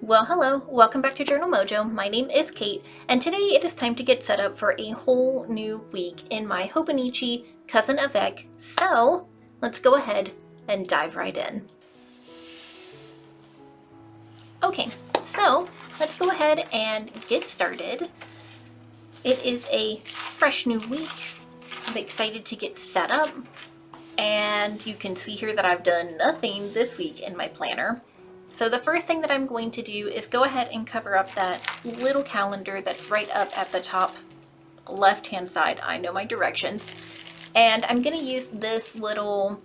Well, hello, welcome back to Journal Mojo. My name is Kate, and today it is time to get set up for a whole new week in my Hobonichi Cousin Avec. So let's go ahead and dive right in. Okay, so let's go ahead and get started. It is a fresh new week. I'm excited to get set up, and you can see here that I've done nothing this week in my planner. So the first thing that I'm going to do is go ahead and cover up that little calendar that's right up at the top left-hand side. I know my directions. And I'm going to use this little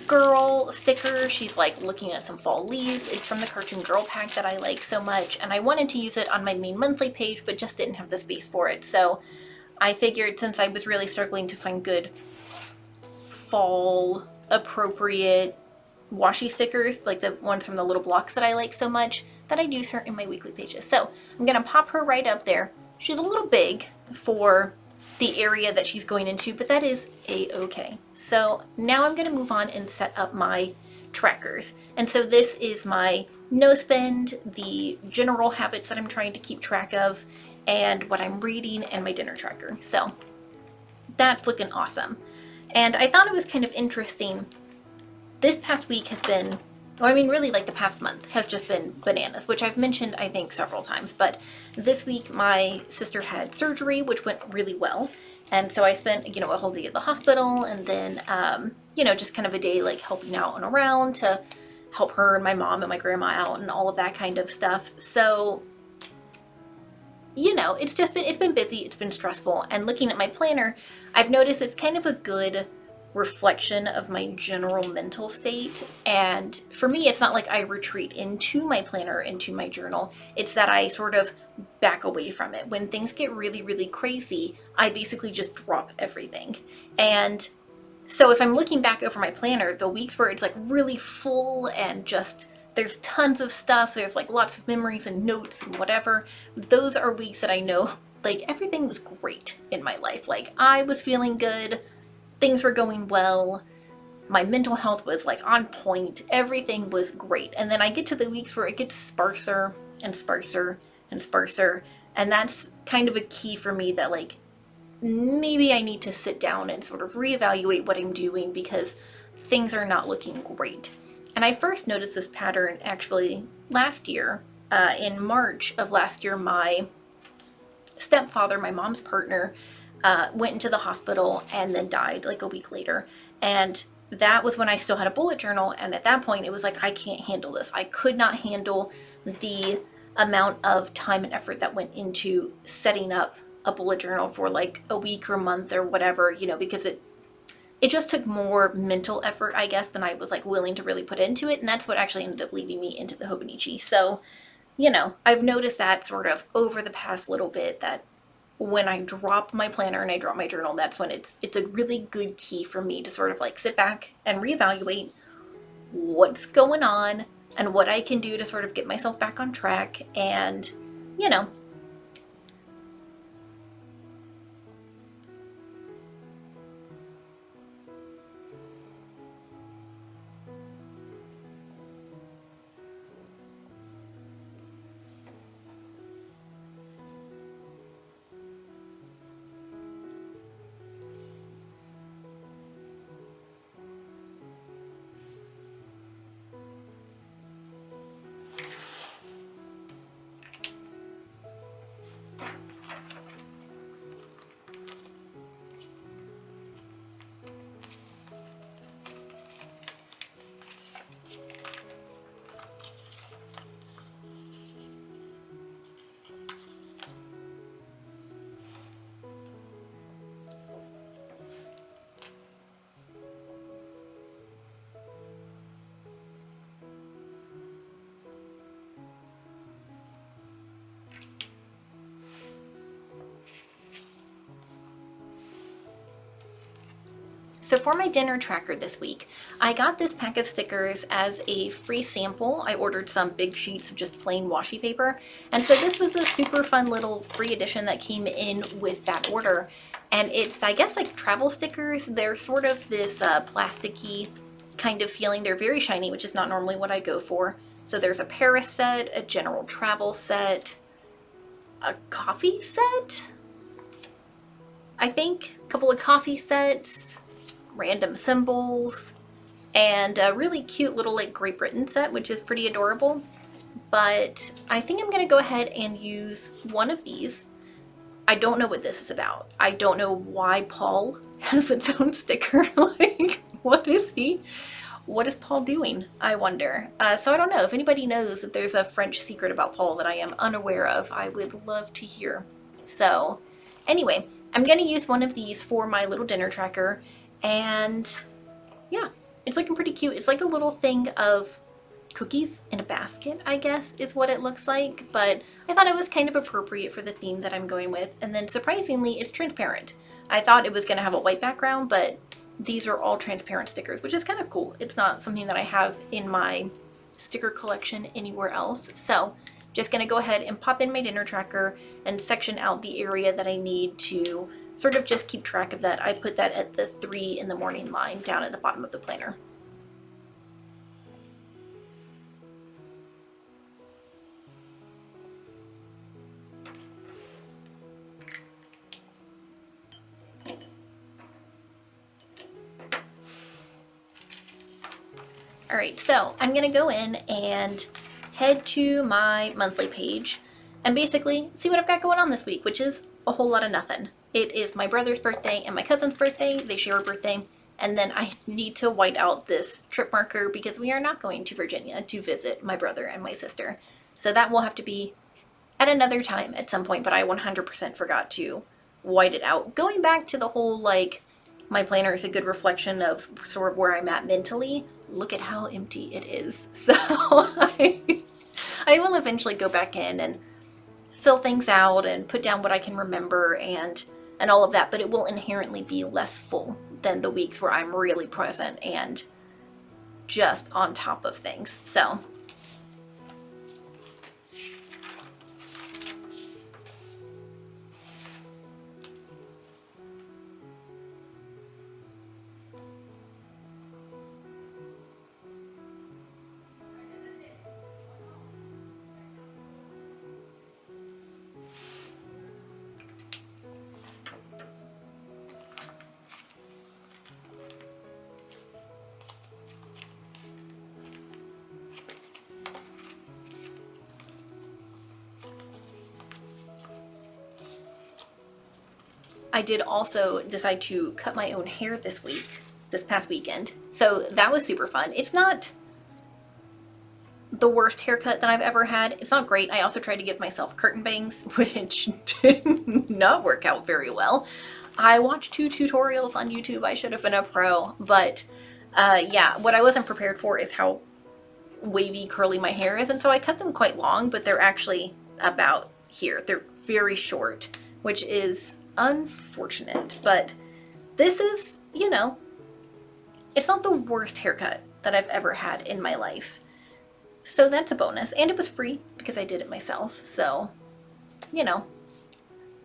girl sticker. She's like looking at some fall leaves. It's from the Cartoon Girl pack that I like so much. And I wanted to use it on my main monthly page, but just didn't have the space for it. So I figured since I was really struggling to find good fall appropriate washi stickers, like the ones from the little blocks that I like so much, that I'd use her in my weekly pages. So I'm gonna pop her right up there. She's a little big for the area that she's going into, but that is a-okay. So now I'm gonna move on and set up my trackers. And so this is my no spend, the general habits that I'm trying to keep track of, and what I'm reading, and my dinner tracker. So that's looking awesome. And I thought it was kind of interesting. This past week has been, really like the past month has just been bananas, which I've mentioned I think several times, but this week my sister had surgery, which went really well. And so I spent, a whole day at the hospital, and then, just kind of a day like helping out and around to help her and my mom and my grandma out and all of that kind of stuff. So, it's been busy, it's been stressful, and looking at my planner, I've noticed it's kind of a good reflection of my general mental state. And for me, it's not like I retreat into my planner, into my journal. It's that I sort of back away from it. When things get really, really crazy, I basically just drop everything. And so if I'm looking back over my planner, the weeks where it's like really full and just there's tons of stuff, there's like lots of memories and notes and whatever, those are weeks that I know like everything was great in my life. Like I was feeling good, things were going well, my mental health was like on point, everything was great. And then I get to the weeks where it gets sparser and sparser and sparser, and that's kind of a key for me that like maybe I need to sit down and sort of reevaluate what I'm doing because things are not looking great. And I first noticed this pattern actually last year. In March of last year, my stepfather, my mom's partner, went into the hospital and then died like a week later. And that was when I still had a bullet journal. And at that point, it was like, I can't handle this. I could not handle the amount of time and effort that went into setting up a bullet journal for like a week or month or whatever, because it just took more mental effort, I guess, than I was like willing to really put into it. And that's what actually ended up leading me into the Hobonichi. So, I've noticed that sort of over the past little bit that when I drop my planner and I drop my journal, that's when it's a really good key for me to sort of like sit back and reevaluate what's going on and what I can do to sort of get myself back on track. And, So for my dinner tracker this week, I got this pack of stickers as a free sample. I ordered some big sheets of just plain washi paper. And so this was a super fun little free edition that came in with that order. And it's, I guess, like travel stickers. They're sort of this plasticky kind of feeling. They're very shiny, which is not normally what I go for. So there's a Paris set, a general travel set, a coffee set, I think, a couple of coffee sets, random symbols, and a really cute little like Great Britain set, which is pretty adorable. But I think I'm gonna go ahead and use one of these. I don't know what this is about. I don't know why Paul has its own sticker. Like, what is he? What is Paul doing? I wonder. So I don't know. If anybody knows if there's a French secret about Paul that I am unaware of, I would love to hear. So anyway, I'm going to use one of these for my little dinner tracker. And yeah, it's looking pretty cute. It's like a little thing of cookies in a basket, I guess, is what it looks like. But I thought it was kind of appropriate for the theme that I'm going with. And then surprisingly, it's transparent. I thought it was going to have a white background, but these are all transparent stickers, which is kind of cool. It's not something that I have in my sticker collection anywhere else. So just going to go ahead and pop in my dinner tracker and section out the area that I need to sort of just keep track of that. I put that at the 3 in the morning line down at the bottom of the planner. All right, so I'm gonna go in and head to my monthly page and basically see what I've got going on this week, which is a whole lot of nothing. It is my brother's birthday and my cousin's birthday. They share a birthday. And then I need to white out this trip marker because we are not going to Virginia to visit my brother and my sister. So that will have to be at another time at some point, but I 100% forgot to white it out. Going back to the whole, like, my planner is a good reflection of sort of where I'm at mentally. Look at how empty it is. So I will eventually go back in and fill things out and put down what I can remember and all of that, but it will inherently be less full than the weeks where I'm really present and just on top of things. So I did also decide to cut my own hair this past weekend. So that was super fun. It's not the worst haircut that I've ever had. It's not great. I also tried to give myself curtain bangs, which did not work out very well. I watched 2 tutorials on YouTube. I should have been a pro, but yeah, what I wasn't prepared for is how wavy curly my hair is. And so I cut them quite long, but they're actually about here. They're very short, which is unfortunate, but this is, you know, it's not the worst haircut that I've ever had in my life. So that's a bonus. And it was free because I did it myself. So, you know,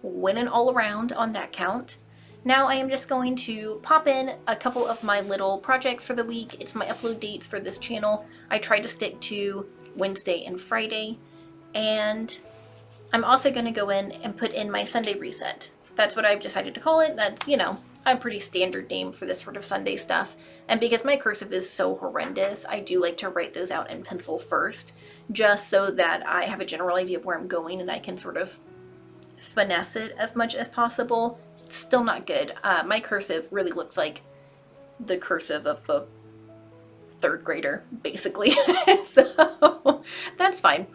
winning all around on that count. Now I am just going to pop in a couple of my little projects for the week. It's my upload dates for this channel. I try to stick to Wednesday and Friday. And I'm also going to go in and put in my Sunday reset. That's what I've decided to call it. That's, you know, a pretty standard name for this sort of Sunday stuff. And because my cursive is so horrendous, I do like to write those out in pencil first, just so that I have a general idea of where I'm going and I can sort of finesse it as much as possible. It's still not good. My cursive really looks like the cursive of a 3rd grader, basically. So that's fine.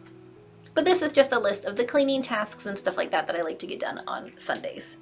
But this is just a list of the cleaning tasks and stuff like that that I like to get done on Sundays.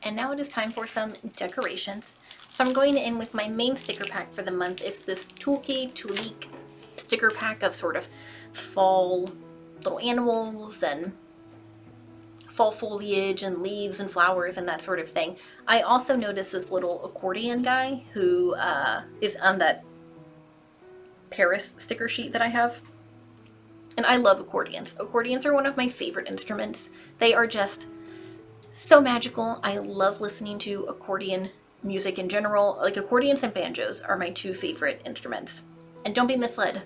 and now it is time for some decorations. So I'm going in with my main sticker pack for the month. It's this Tulique sticker pack of sort of fall little animals and fall foliage and leaves and flowers and that sort of thing. I also noticed this little accordion guy who is on that Paris sticker sheet that I have. And I love accordions. Accordions are one of my favorite instruments. They are just so magical. I love listening to accordion music in general. Like, accordions and banjos are my two favorite instruments. And don't be misled.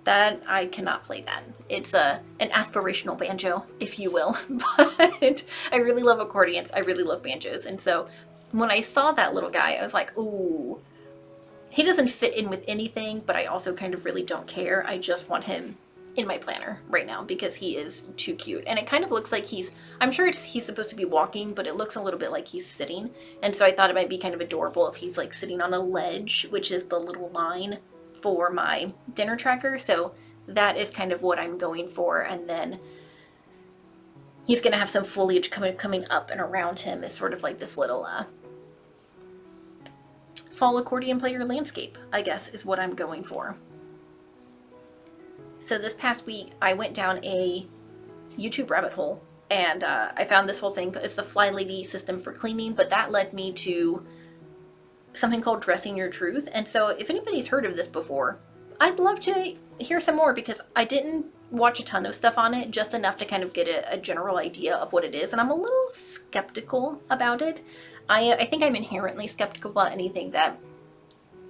That I cannot play that. It's an aspirational banjo, if you will. But I really love accordions. I really love banjos. And so when I saw that little guy, I was like, ooh, he doesn't fit in with anything, but I also kind of really don't care. I just want him in my planner right now because he is too cute. And it kind of looks like I'm sure he's supposed to be walking, but it looks a little bit like he's sitting. And so I thought it might be kind of adorable if he's like sitting on a ledge, which is the little line for my dinner tracker. So that is kind of what I'm going for. And then he's gonna have some foliage coming up and around him as sort of like this little fall accordion player landscape, I guess, is what I'm going for. So this past week I went down a YouTube rabbit hole and I found this whole thing. It's the Fly Lady system for cleaning, but that led me to something called Dressing Your Truth. And so if anybody's heard of this before, I'd love to hear some more because I didn't watch a ton of stuff on it, just enough to kind of get a general idea of what it is. And I'm a little skeptical about it. I think I'm inherently skeptical about anything that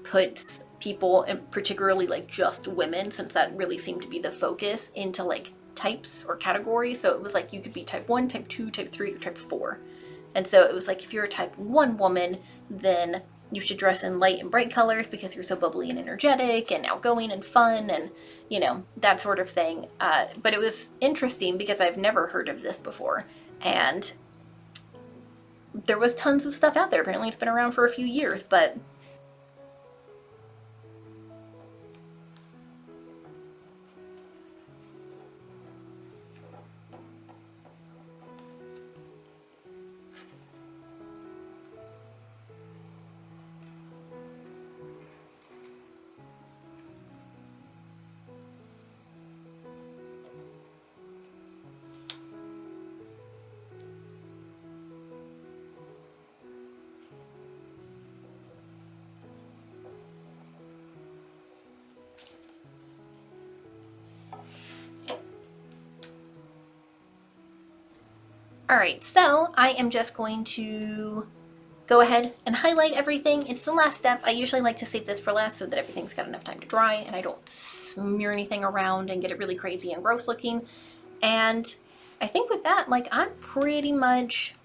puts people, and particularly like just women, since that really seemed to be the focus, into like types or categories. So it was like you could be type 1, type 2, type 3, or type 4. And so it was like if you're a type 1 woman, then you should dress in light and bright colors because you're so bubbly and energetic and outgoing and fun and, you know, that sort of thing. But it was interesting because I've never heard of this before. And there was tons of stuff out there. Apparently it's been around for a few years, but alright, so I am just going to go ahead and highlight everything. It's the last step. I usually like to save this for last so that everything's got enough time to dry and I don't smear anything around and get it really crazy and gross looking. And I think with that, like, I'm pretty much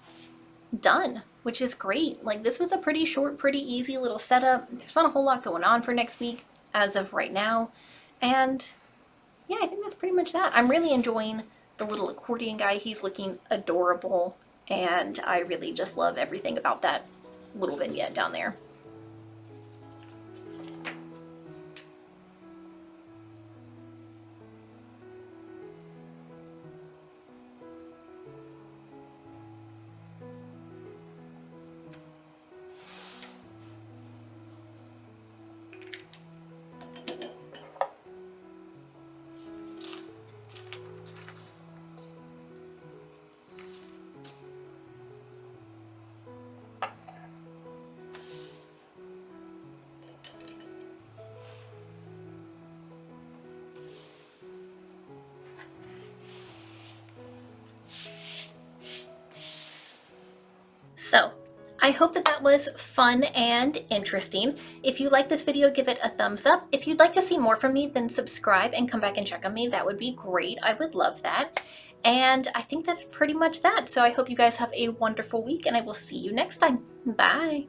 done, which is great. Like, this was a pretty short, pretty easy little setup. There's not a whole lot going on for next week as of right now. And yeah, I think that's pretty much that. I'm really enjoying the little accordion guy. He's looking adorable, and I really just love everything about that little vignette down there. So, I hope that that was fun and interesting. If you like this video, give it a thumbs up. If you'd like to see more from me, then subscribe and come back and check on me. That would be great. I would love that. And I think that's pretty much that. So I hope you guys have a wonderful week, and I will see you next time. Bye.